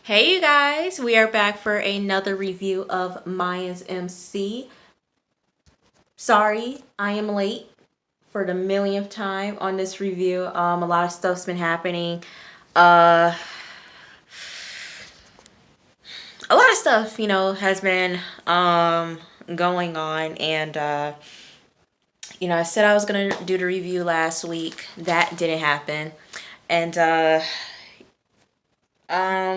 Hey you guys, we are back for another review of Mayans MC. Sorry, I am late for the millionth time on this review. A lot of stuff's been happening. Uh, a lot of stuff, has been going on, and I said I was gonna do the review last week. That didn't happen, and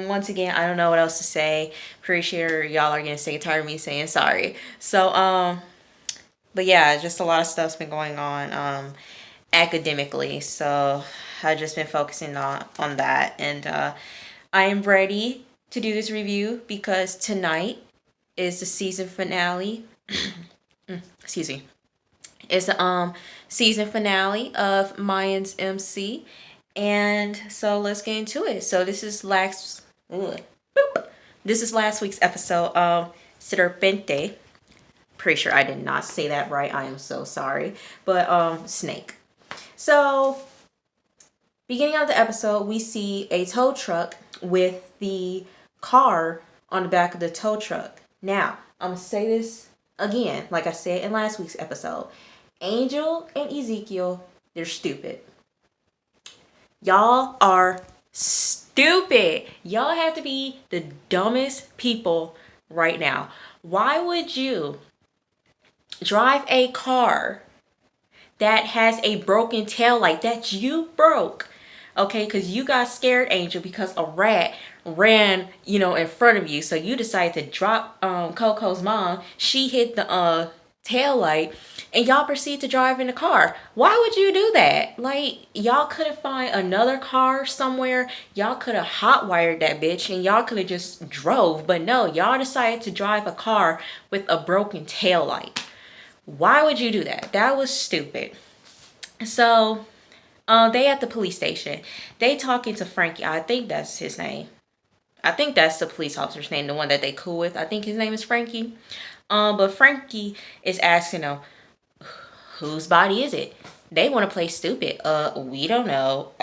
once again, I don't know what else to say. Pretty sure y'all are gonna sick and tired of me saying sorry. But yeah, just a lot of stuff's been going on academically. So I've just been focusing on that, and I am ready to do this review because tonight is the season finale. Excuse me. It's the season finale of Mayans MC, and so let's get into it. So this is last week's episode of Serpiente. Pretty sure I did not say that right. I am so sorry. But snake. So beginning of the episode, we see a tow truck with the car on the back of the tow truck. Now, I'm gonna say this again, like I said in last week's episode. Angel and Ezekiel, they're stupid. Y'all are stupid. Y'all have to be the dumbest people right now. Why would you drive a car that has a broken tail light that you broke? Okay, because you got scared, Angel, because a rat ran, in front of you. So you decided to drop Coco's mom. She hit the tail light, and y'all proceed to drive in the car. Why would you do that? Like, y'all could have find another car somewhere. Y'all could have hotwired that bitch, and y'all could have just drove. But no, y'all decided to drive a car with a broken tail light. Why would you do that? That was stupid. So they at the police station. They talking to Frankie. I think that's his name. I think that's the police officer's name, the one that they cool with. I think his name is Frankie. But Frankie is asking them, whose body is it? They want to play stupid. We don't know.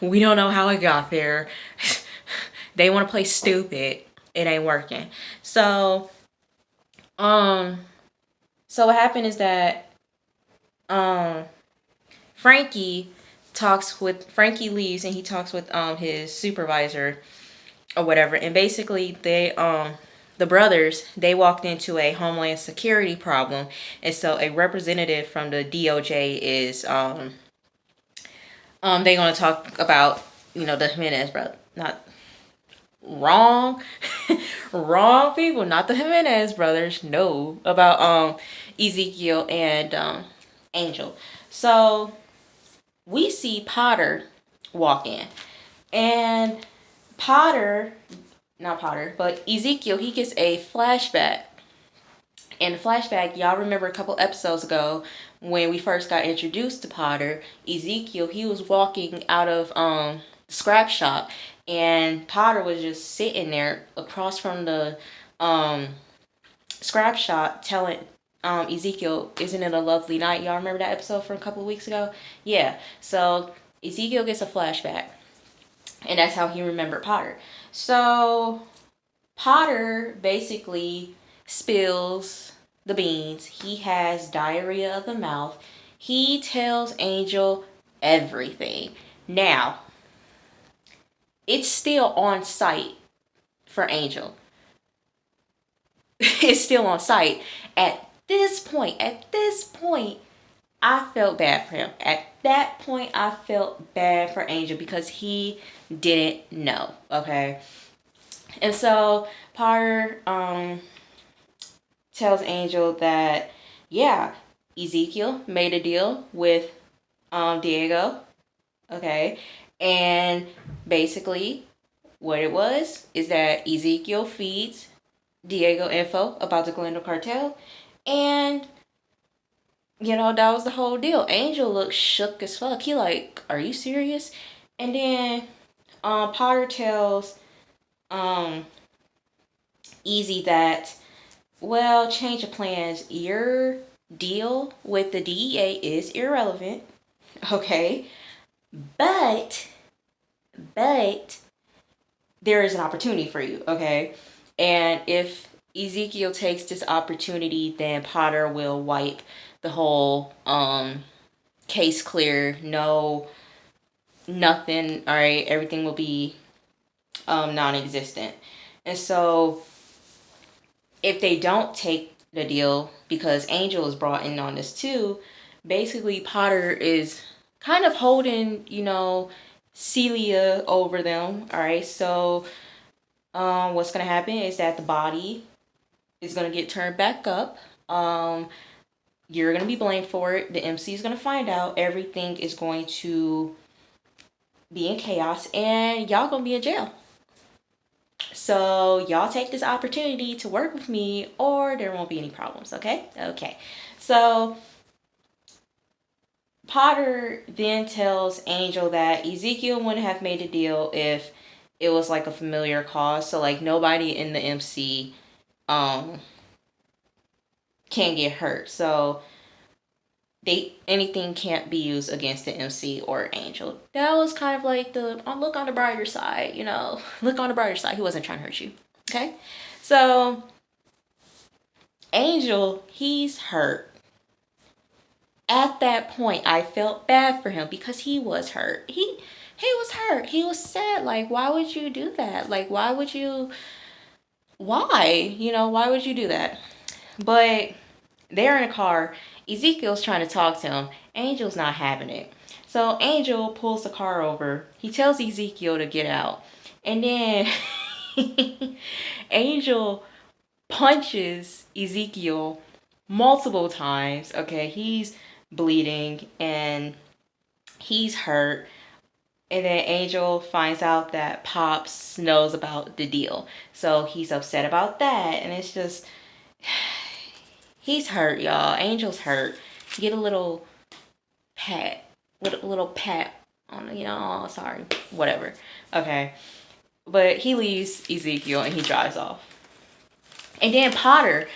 We don't know how it got there. They want to play stupid. It ain't working. So what happened is that Frankie leaves and he talks with his supervisor or whatever, and basically the brothers, they walked into a Homeland Security problem, and so a representative from the DOJ is they're gonna talk about the Jimenez brother, not wrong wrong people, not the Jimenez brothers, no, about Ezekiel and Angel. So we see Potter walk in, and but Ezekiel, he gets a flashback. And the flashback, y'all remember a couple episodes ago when we first got introduced to Potter, Ezekiel, he was walking out of the scrap shop, and Potter was just sitting there across from the scrap shop telling Ezekiel, isn't it a lovely night? Y'all remember that episode from a couple of weeks ago? Yeah. So Ezekiel gets a flashback, and that's how he remembered Potter. So Potter basically spills the beans. He has diarrhea of the mouth. He tells Angel everything. Now, it's still on site for Angel. It's still on site. At this point, I felt bad for him. At that point, I felt bad for Angel because he didn't know. Okay. And so Potter tells Angel that, yeah, Ezekiel made a deal with Diego. Okay. And basically what it was is that Ezekiel feeds Diego info about the Glendale cartel, and that was the whole deal. Angel looked shook as fuck. He like, are you serious? And then Potter tells Easy that, well, change of plans. Your deal with the DEA is irrelevant. Okay. But there is an opportunity for you, okay? And if Ezekiel takes this opportunity, then Potter will wipe the whole case clear. No, nothing. All right, everything will be non-existent. And so if they don't take the deal, because Angel is brought in on this too, basically Potter is kind of holding, Celia over them. All right, so what's gonna happen is that the body is gonna get turned back up. You're gonna be blamed for it. The MC is gonna find out. Everything is going to be in chaos, and y'all gonna be in jail. So y'all take this opportunity to work with me, or there won't be any problems. Okay. So Potter then tells Angel that Ezekiel wouldn't have made a deal if it was like a familiar cause. So like nobody in the MC can get hurt. So anything can't be used against the MC or Angel. That was kind of like the look on the brighter side, look on the brighter side. He wasn't trying to hurt you. Okay. So Angel, he's hurt. At that point, I felt bad for him because he was hurt. He was hurt. He was sad. Like, why would you do that? Like, why would you do that? But they're in a car. Ezekiel's trying to talk to him. Angel's not having it. So Angel pulls the car over. He tells Ezekiel to get out. And then Angel punches Ezekiel multiple times. Okay, he's bleeding and he's hurt. And then Angel finds out that Pops knows about the deal. So he's upset about that. And it's just, he's hurt, y'all. Angel's hurt. Get a little pat. A little pat on, oh, sorry. Whatever. Okay. But he leaves Ezekiel and he drives off. And then Potter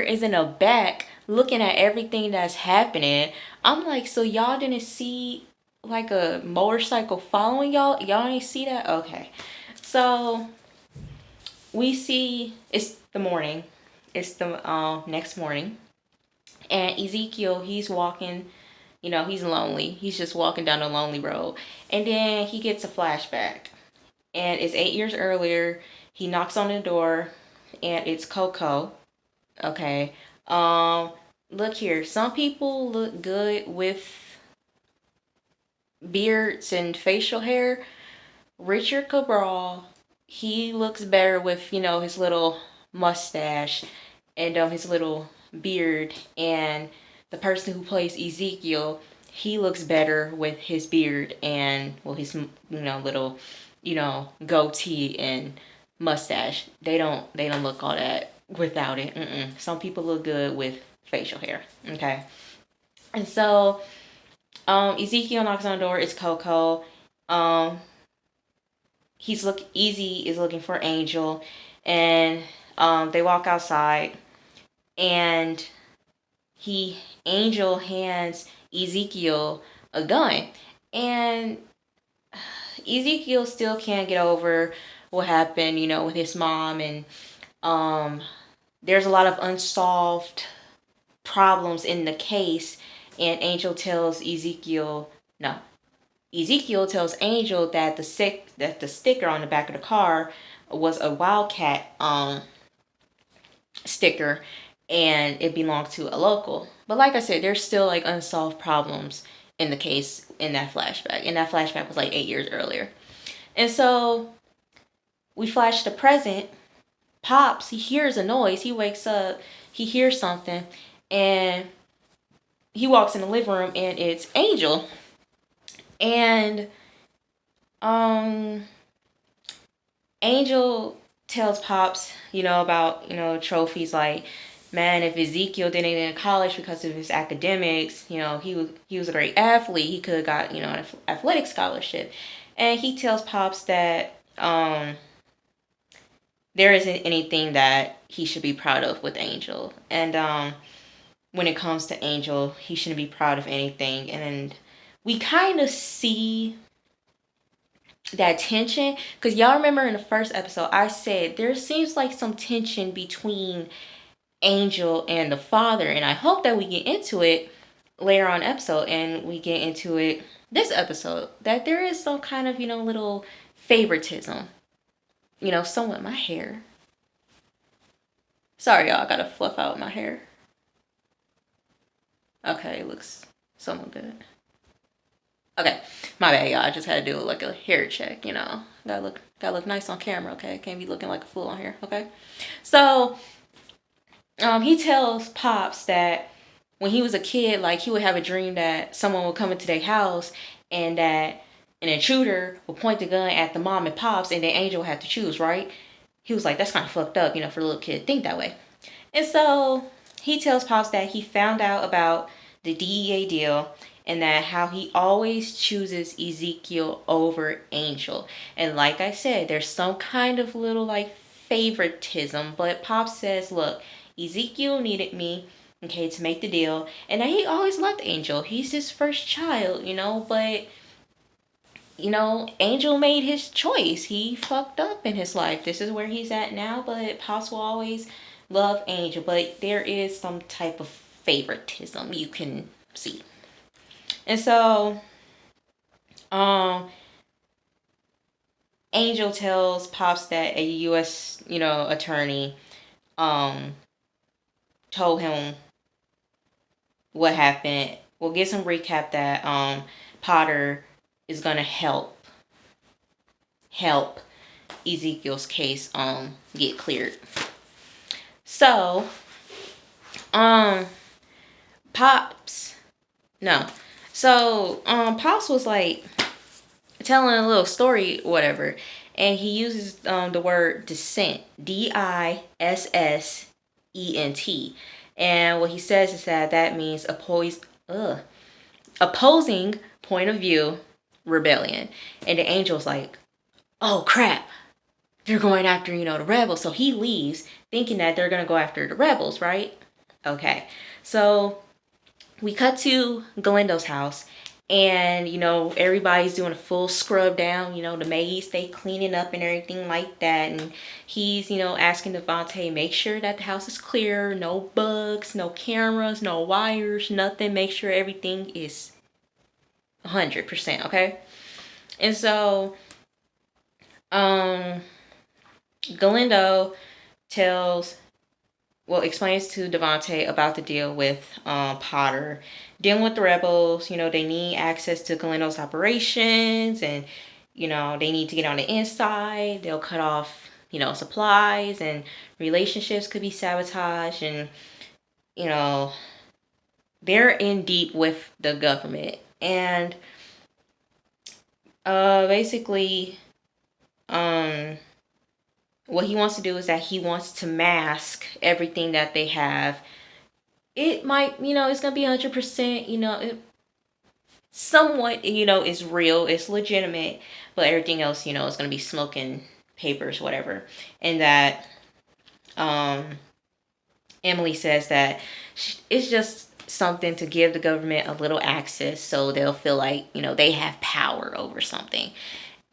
is in the back looking at everything that's happening. I'm like, so y'all didn't see like a motorcycle following y'all? Y'all didn't see that? Okay. So we see it's the morning. It's the next morning. And Ezekiel, he's walking, he's lonely. He's just walking down a lonely road. And then he gets a flashback. And it's 8 years earlier. He knocks on the door and it's Coco. Okay. Look here. Some people look good with beards and facial hair. Richard Cabral, he looks better with, his little mustache and his little beard. And the person who plays Ezekiel, he looks better with his beard and, well, his, little, goatee and mustache. They don't look all that without it. Some people look good with facial hair. Okay. And so Ezekiel knocks on the door. It's Coco. Easy is looking for Angel, and they walk outside, and Angel hands Ezekiel a gun, and Ezekiel still can't get over what happened, with his mom, and there's a lot of unsolved problems in the case, and Angel tells Ezekiel tells Angel that the sticker on the back of the car was a Wildcat sticker, and it belonged to a local. But like I said, there's still like unsolved problems in the case in that flashback. And that flashback was like 8 years earlier. And so we flash to present. Pops, he hears a noise. He wakes up. He hears something. And he walks in the living room, and it's Angel. And Angel tells Pops, about, trophies like, man, if Ezekiel didn't get into college because of his academics, he was a great athlete. He could have got, an athletic scholarship. And he tells Pops that there isn't anything that he should be proud of with Angel. And when it comes to Angel, he shouldn't be proud of anything. And we kind of see that tension, because y'all remember in the first episode I said there seems like some tension between Angel and the father, and I hope that we get into it later on episode, and we get into it this episode, that there is some kind of, little favoritism, somewhat. My hair, sorry y'all, I gotta fluff out my hair. Okay, it looks somewhat good. Okay, my bad, y'all. I just had to do like a hair check. Gotta look nice on camera. Okay, can't be looking like a fool on here. Okay, so he tells Pops that when he was a kid, like he would have a dream that someone would come into their house and that an intruder would point the gun at the mom and Pops, and then Angel would have to choose, right? He was like, that's kind of fucked up, for a little kid to think that way. And so he tells Pops that he found out about the DEA deal and that how he always chooses Ezekiel over Angel. And like I said, there's some kind of little like favoritism, but Pops says, look, Ezekiel needed me, okay, to make the deal, and that he always loved Angel. He's his first child, but Angel made his choice. He fucked up in his life. This is where he's at now, but Pops will always love Angel, but there is some type of favoritism you can see. And so Angel tells Pops that a US, attorney told him what happened. We'll get some recap that Potter is gonna help Ezekiel's case get cleared. So Pops was like telling a little story, whatever, and he uses the word dissent, DISSENT, and what he says is that means opposing point of view, rebellion. And the Angel's like, oh crap, they're going after the rebels. So he leaves thinking that they're gonna go after the rebels, right? Okay, so we cut to Galindo's house, and everybody's doing a full scrub down. The maids, they cleaning up and everything like that, and he's asking Devontae, make sure that the house is clear, no bugs, no cameras, no wires, nothing. Make sure everything is 100%, okay? And so Galindo explains to Devontae about the deal with Potter, dealing with the rebels. They need access to Galindo's operations, and they need to get on the inside. They'll cut off supplies, and relationships could be sabotaged, and they're in deep with the government. And basically what he wants to do is that he wants to mask everything that they have. It might, it's going to be 100%, it somewhat, is real, it's legitimate, but everything else, is going to be smoke and papers, whatever. And that Emily says that it's just something to give the government a little access so they'll feel like, they have power over something.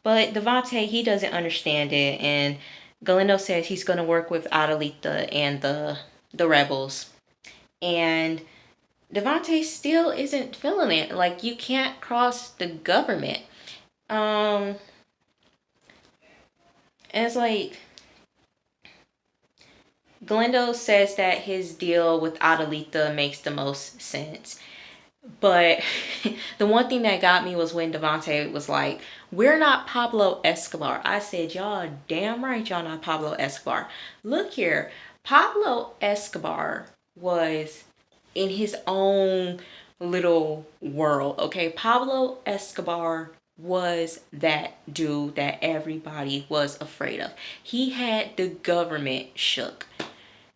But Devontae, he doesn't understand it, and Galindo says he's going to work with Adelita and the rebels. And Devontae still isn't feeling it. Like, you can't cross the government. And it's like, Galindo says that his deal with Adelita makes the most sense. But the one thing that got me was when Devontae was like, we're not Pablo Escobar. I said, y'all damn right y'all not Pablo Escobar. Look here. Pablo Escobar was in his own little world, okay? Pablo Escobar was that dude that everybody was afraid of. He had the government shook.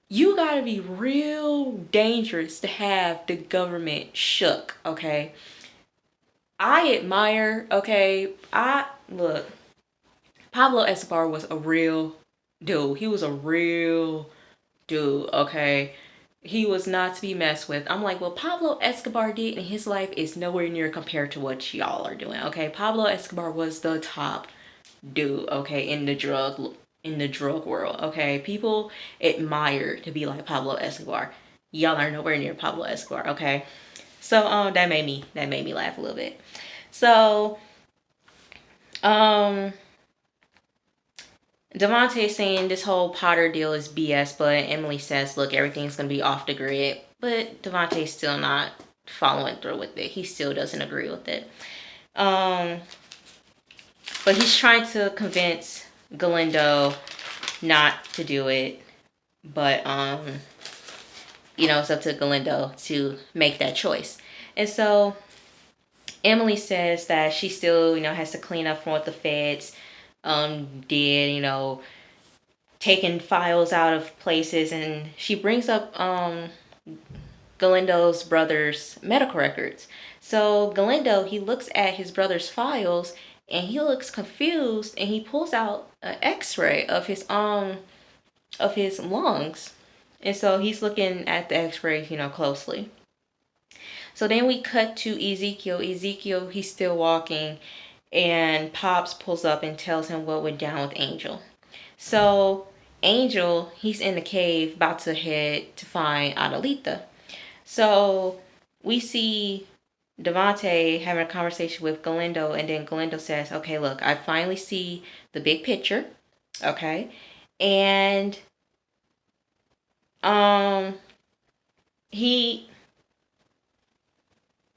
You gotta be real dangerous to have the government shook, okay? I admire, okay? Look, Pablo Escobar was a real dude. He was a real dude, okay? He was not to be messed with. I'm like, what Pablo Escobar did in his life is nowhere near compared to what y'all are doing, okay? Pablo Escobar was the top dude, okay, in the drug world, okay? People admire to be like Pablo Escobar. Y'all are nowhere near Pablo Escobar, okay? So that made me laugh a little bit. So Devontae is saying this whole Potter deal is BS, but Emily says, look, everything's gonna be off the grid. But Devontae's still not following through with it. He still doesn't agree with it. But he's trying to convince Galindo not to do it. But it's up to Galindo to make that choice. And so Emily says that she still, has to clean up from what the feds did, taking files out of places. And she brings up Galindo's brother's medical records. So Galindo, he looks at his brother's files and he looks confused, and he pulls out an x-ray of his lungs. And so he's looking at the x-rays, closely. So then we cut to Ezekiel. Ezekiel, he's still walking, and Pops pulls up and tells him what went down with Angel. So Angel, he's in the cave about to head to find Adelita. So we see Devontae having a conversation with Galindo, and then Galindo says, okay, look, I finally see the big picture, okay? And he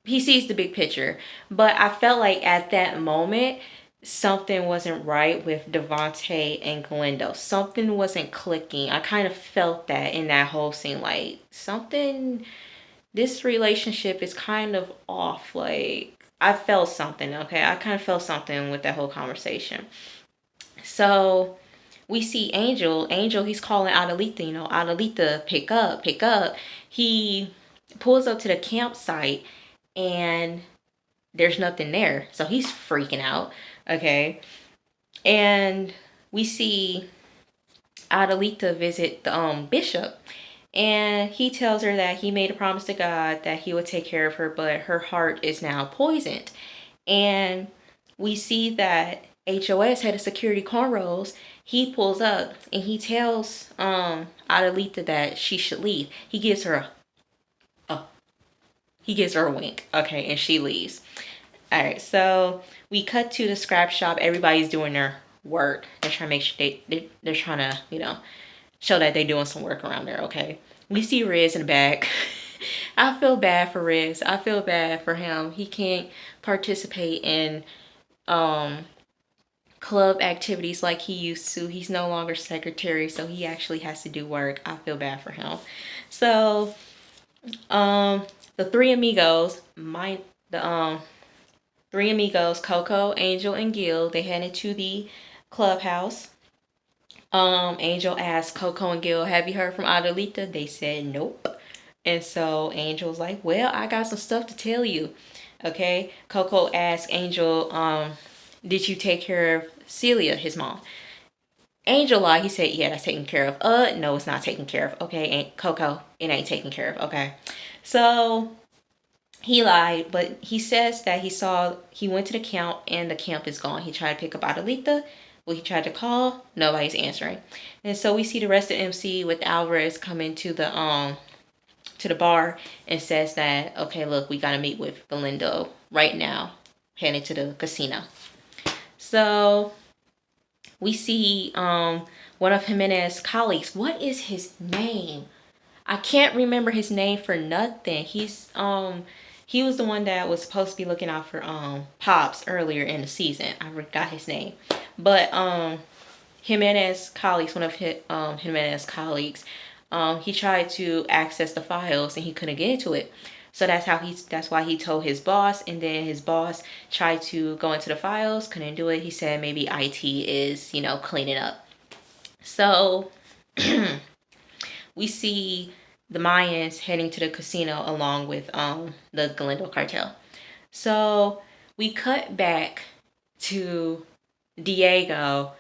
sees the big picture, but I felt like at that moment something wasn't right with Devontae and Galindo. Something wasn't clicking. I kind of felt that in that whole scene, like this relationship is kind of off. Like, I felt something, okay? I kind of felt something with that whole conversation. So we see Angel. Angel, he's calling Adelita, Adelita, pick up. He pulls up to the campsite and there's nothing there. So he's freaking out, okay? And we see Adelita visit the bishop. And he tells her that he made a promise to God that he would take care of her, but her heart is now poisoned. And we see that HOS, head of security cornrows, he pulls up and he tells Adelita that she should leave. He gives her a wink, okay, and she leaves. All right, so we cut to the scrap shop. Everybody's doing their work. They're trying to make sure they're trying to, show that they're doing some work around there, okay? We see Riz in the back. I feel bad for Riz. I feel bad for him. He can't participate in club activities like he used to. He's no longer secretary, so he actually has to do work. I feel bad for him. So the three amigos, Coco, Angel, and Gil, they headed to the clubhouse. Angel asked Coco and Gil, have you heard from Adelita? They said nope. And so Angel's like, well, I got some stuff to tell you. Okay. Coco asked Angel, did you take care of Celia, his mom? Angel lied. He said, yeah, that's taken care of. No, it's not taken care of. Okay, and Coco, it ain't taken care of. Okay. So he lied, but he says that he went to the camp and the camp is gone. He tried to pick up Adelita. Well, he tried to call, nobody's answering. And so we see the rest of MC with Alvarez coming to the bar and says that, okay, look, we gotta meet with Galindo right now, heading to the casino. So we see one of Jimenez's colleagues. What is his name? I can't remember his name for nothing. He was the one that was supposed to be looking out for Pops earlier in the season. I forgot his name. But Jimenez's colleagues, one of Jimenez's colleagues, he tried to access the files and he couldn't get into it. So that's why he told his boss, and then his boss tried to go into the files, couldn't do it. He said maybe IT is, cleaning up. So we see the Mayans heading to the casino along with the Galindo cartel. So we cut back to Diego.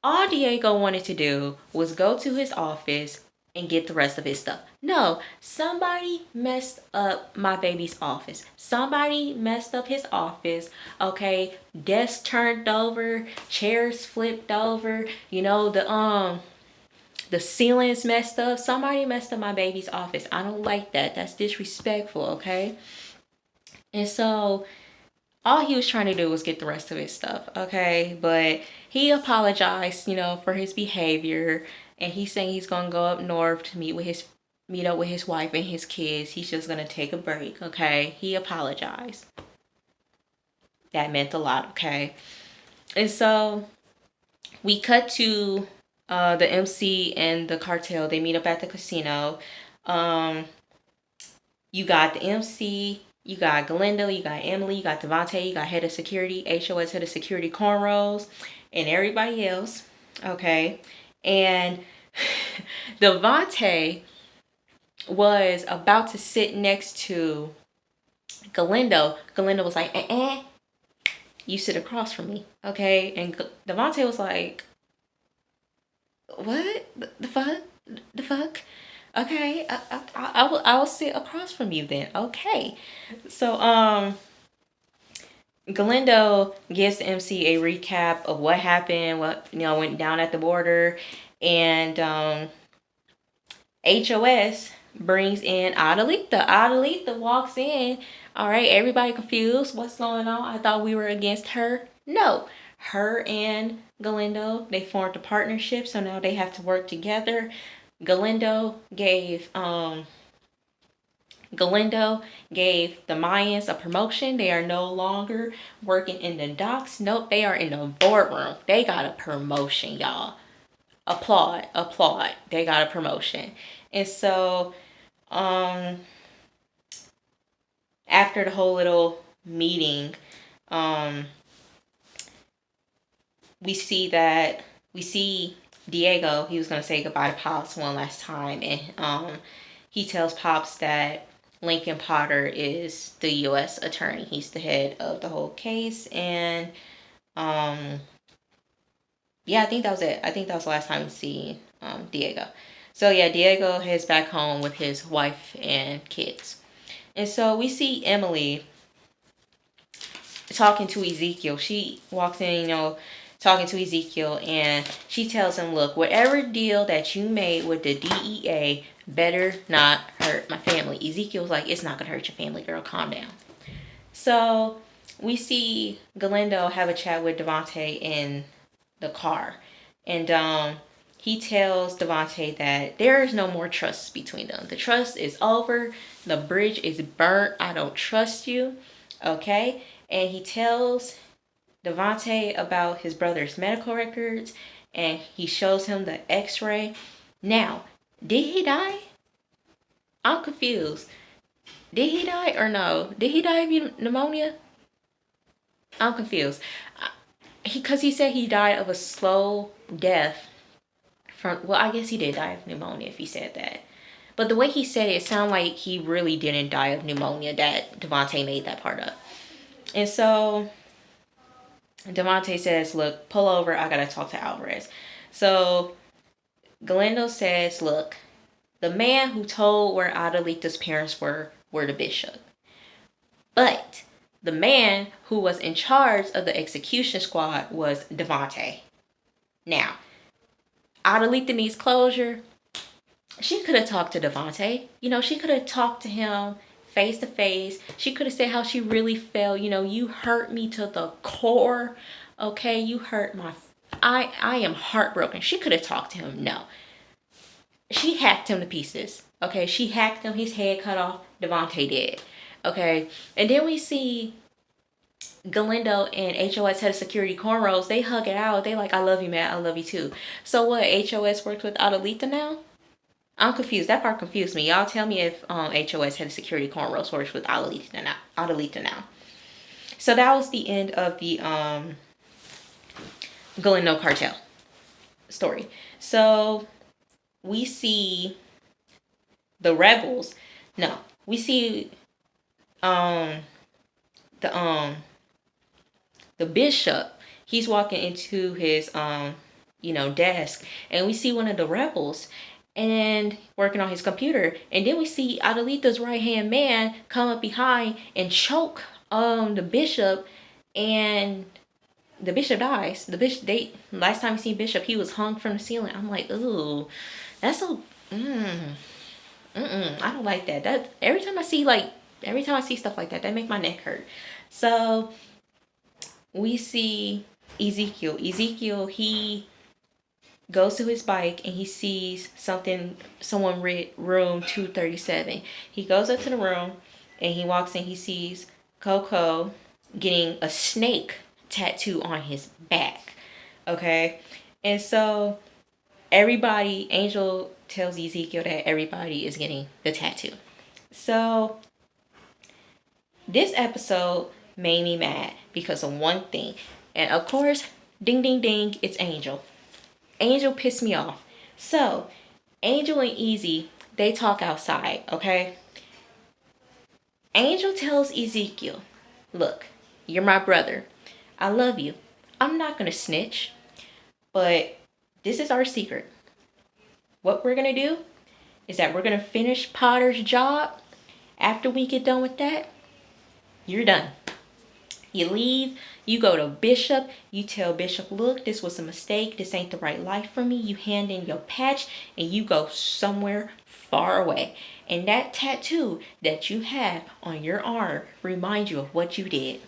All Diego wanted to do was go to his office, and get the rest of his stuff. No, somebody messed up my baby's office. Somebody messed up his office. Okay, desks turned over, chairs flipped over. You know, the ceiling's messed up. Somebody messed up my baby's office. I don't like that. That's disrespectful. Okay, and so all he was trying to do was get the rest of his stuff, okay? But he apologized, you know, for his behavior, and he's saying he's gonna go up north to meet up with his wife and his kids. He's just gonna take a break, okay? He apologized. That meant a lot, okay? And so we cut to the MC and the cartel. They meet up at the casino. You got the MC, you got Galindo, you got Emily, you got Devontae, you got head of security, HOS head of security cornrows, and everybody else. Okay. And Devontae was about to sit next to Galindo. Galindo was like, you sit across from me. Okay. And Devontae was like, what? The fuck? The fuck? Okay, I will sit across from you then. Okay. So Galindo gives the MC a recap of what happened, what went down at the border, and HOS brings in Adelita. Adelita walks in. All right, everybody confused. What's going on? I thought we were against her. No, her and Galindo, they formed a partnership, so now they have to work together. Galindo gave the Mayans a promotion. They are no longer working in the docks. Nope, they are in the boardroom. They got a promotion, y'all. Applaud, applaud. They got a promotion. And so after the whole little meeting, we see Diego. He was going to say goodbye to Pops one last time, and he tells Pops that Lincoln Potter is the U.S. attorney. He's the head of the whole case, and yeah, I think that was it. I think that was the last time we see Diego. So yeah, Diego heads back home with his wife and kids, and so we see Emily talking to Ezekiel. She walks in, talking to Ezekiel, and she tells him, look, whatever deal that you made with the DEA better not hurt my family. Ezekiel's like, it's not gonna hurt your family, girl, calm down. So we see Galindo have a chat with Devontae in the car, and he tells Devontae that there is no more trust between them. The trust is over. The bridge is burnt. I don't trust you. Okay? And he tells Devontae about his brother's medical records, and he shows him the x-ray. Now, did he die? I'm confused. Did he die or no? Did he die of pneumonia? I'm confused. Because he said he died of a slow death from, well, I guess he did die of pneumonia if he said that. But the way he said it sounded like he really didn't die of pneumonia, that Devontae made that part up. And so Devontae says, look, pull over. I got to talk to Alvarez. So Galindo says, look, the man who told where Adelita's parents were the bishop. But the man who was in charge of the execution squad was Devontae. Now, Adelita needs closure. She could have talked to Devontae. She could have talked to him face to face. She could have said how she really felt. You hurt me to the core. Okay, you hurt my... I am heartbroken. She could have talked to him. No. She hacked him to pieces. Okay, she hacked him. His head cut off. Devontae did. Okay, and then we see Galindo and HOS head of security cornrows. They hug it out. They like, I love you, man. I love you too. So what? HOS works with Adelita now? I'm confused. That part confused me. Y'all tell me if HOS head of security cornrows works with Adelita now. So that was the end of the Galindo cartel story. So we see the rebels. No, we see the bishop. He's walking into his desk, and we see one of the rebels, and working on his computer. And then we see Adelita's right hand man come up behind and choke the bishop, and the bishop dies. The bishop, last time we seen Bishop, he was hung from the ceiling. I'm like, ooh, that's so I don't like that. That every time I see stuff like that, that make my neck hurt. So we see Ezekiel. He goes to his bike and he sees someone read room 237. He goes up to the room and he walks in. He sees Coco getting a snake tattoo on his back. Okay, and so Angel tells Ezekiel that everybody is getting the tattoo. So this episode made me mad because of one thing. And of course, ding ding ding, it's Angel. Angel pissed me off. So Angel and Easy, they talk outside, okay? Angel tells Ezekiel, look, you're my brother. I love you. I'm not gonna snitch, but this is our secret. What we're gonna do is that we're gonna finish Potter's job. After we get done with that, you're done. You leave, you go to Bishop, you tell Bishop, look, this was a mistake, this ain't the right life for me. You hand in your patch and you go somewhere far away. And that tattoo that you have on your arm reminds you of what you did.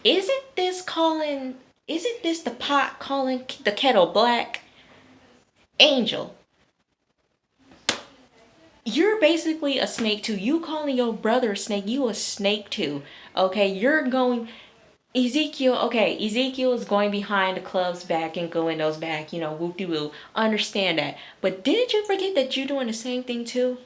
Isn't this the pot calling the kettle black? Angel, you're basically a snake too. You calling your brother a snake, you a snake too. Okay, Ezekiel is going behind the club's back and going those back, whoop-de-woo. Understand that. But didn't you forget that you're doing the same thing too?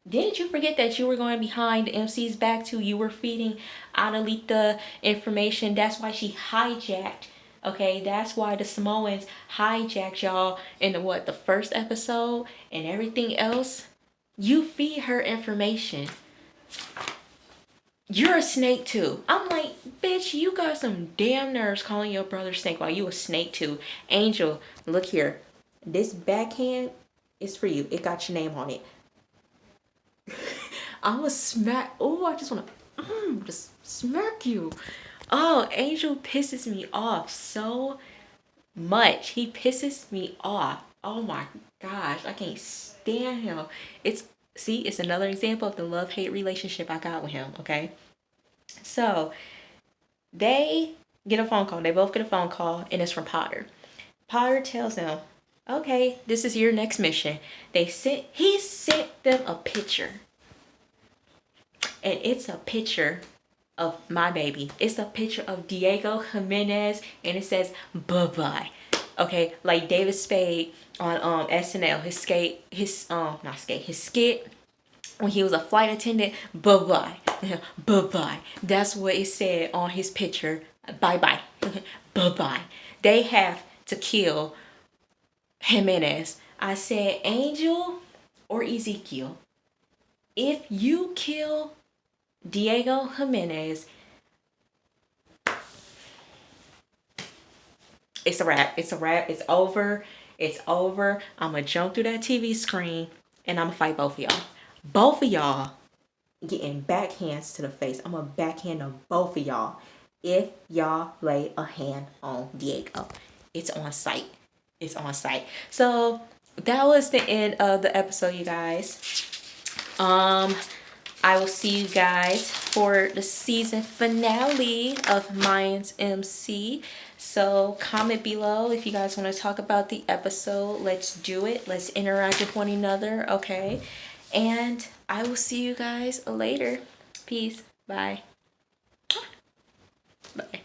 Didn't you forget that you were going behind the MC's back too? You were feeding Adelita information. That's why she hijacked. Okay, that's why the Samoans hijacked y'all in the first episode and everything else. You feed her information. You're a snake too. I'm like, bitch, you got some damn nerves calling your brother snake while you a snake too. Angel, look here. This backhand is for you. It got your name on it. I'm a smack. Oh, I just want to just smack you. Oh, Angel pisses me off so much. He pisses me off. Oh my gosh, I can't stand him. It's another example of the love-hate relationship I got with him, okay? So, they get a phone call. They both get a phone call, and it's from Potter. Potter tells them, okay, this is your next mission. He sent them a picture. And it's a picture of my baby. It's a picture of Diego Jimenez, and it says bye-bye. Okay, like David Spade on SNL, his skit when he was a flight attendant, bye-bye. Bye-bye. That's what it said on his picture. Bye-bye. Bye-bye. They have to kill Jimenez. I said, Angel or Ezekiel, if you kill Diego Jimenez, it's a wrap. It's a wrap. It's over. It's over. I'm going to jump through that TV screen and I'm going to fight both of y'all. Both of y'all getting backhands to the face. I'm going to backhand them both of y'all if y'all lay a hand on Diego. It's on sight. It's on sight. So that was the end of the episode, you guys. I will see you guys for the season finale of Mayans MC. So comment below if you guys want to talk about the episode. Let's do it. Let's interact with one another, okay? And I will see you guys later. Peace. Bye. Bye.